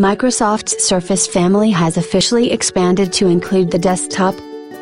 Microsoft's Surface family has officially expanded to include the desktop.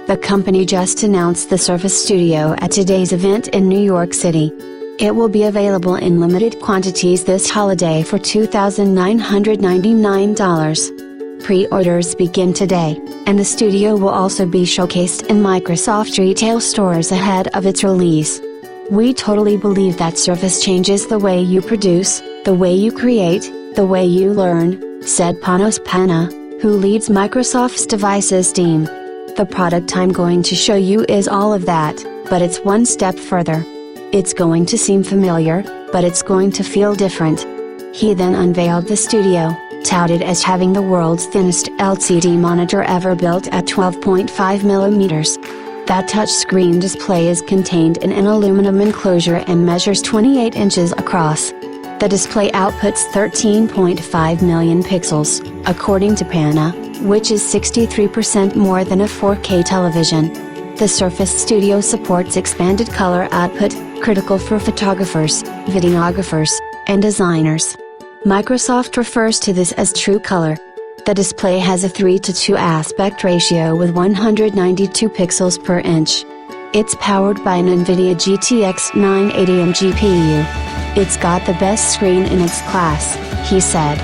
The company just announced the Surface Studio at today's event in New York City. It will be available in limited quantities this holiday for $2,999. Pre-orders begin today, and the Studio will also be showcased in Microsoft retail stores ahead of its release. "We totally believe that Surface changes the way you produce, the way you create, the way you learn," said Panos Panay, who leads Microsoft's devices team. "The product I'm going to show you is all of that, but it's one step further. It's going to seem familiar, but it's going to feel different." He then unveiled the Studio, touted as having the world's thinnest LCD monitor ever built at 12.5 mm. That touchscreen display is contained in an aluminum enclosure and measures 28 inches across. The display outputs 13.5 million pixels, according to Panay, which is 63% more than a 4K television. The Surface Studio supports expanded color output, critical for photographers, videographers, and designers. Microsoft refers to this as True Color. The display has a 3:2 aspect ratio with 192 pixels per inch. It's powered by an NVIDIA GTX 980M GPU. "It's got the best screen in its class," he said.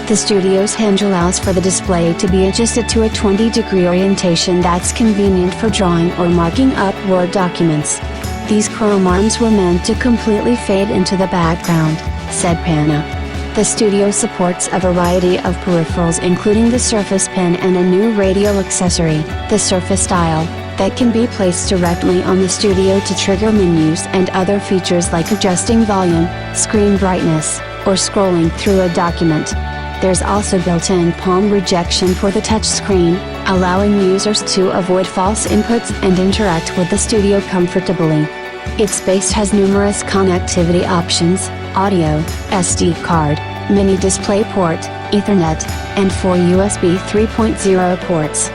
The Studio's hinge allows for the display to be adjusted to a 20-degree orientation that's convenient for drawing or marking up Word documents. "These chrome arms were meant to completely fade into the background," said Panay. The Studio supports a variety of peripherals including the Surface Pen and a new radio accessory, the Surface Dial, that can be placed directly on the Studio to trigger menus and other features like adjusting volume, screen brightness, or scrolling through a document. There's also built-in palm rejection for the touchscreen, allowing users to avoid false inputs and interact with the Studio comfortably. Its base has numerous connectivity options: audio, SD card, mini DisplayPort, Ethernet, and 4 USB 3.0 ports.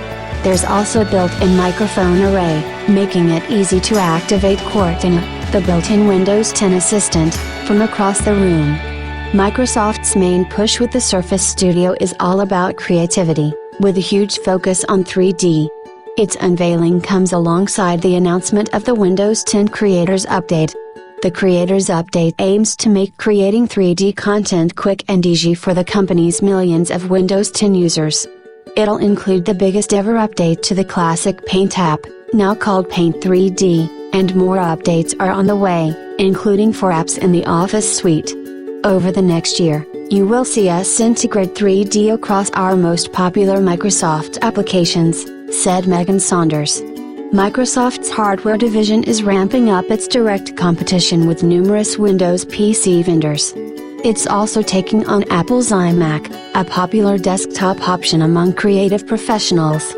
There's also a built-in microphone array, making it easy to activate Cortana, the built-in Windows 10 assistant, from across the room. Microsoft's main push with the Surface Studio is all about creativity, with a huge focus on 3D. Its unveiling comes alongside the announcement of the Windows 10 Creators Update. The Creators Update aims to make creating 3D content quick and easy for the company's millions of Windows 10 users. It'll include the biggest ever update to the classic Paint app, now called Paint 3D, and more updates are on the way, including 4 apps in the Office suite. Over the next year, you will see us integrate 3D across our most popular Microsoft applications, said Megan Saunders. Microsoft's hardware division is ramping up its direct competition with numerous Windows PC vendors. It's also taking on Apple's iMac, a popular desktop option among creative professionals.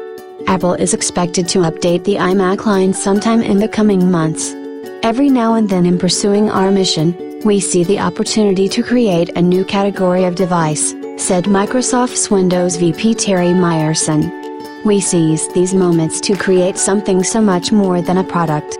Apple is expected to update the iMac line sometime in the coming months. "Every now and then in pursuing our mission, we see the opportunity to create a new category of device," said Microsoft's Windows VP Terry Myerson. "We seize these moments to create something so much more than a product.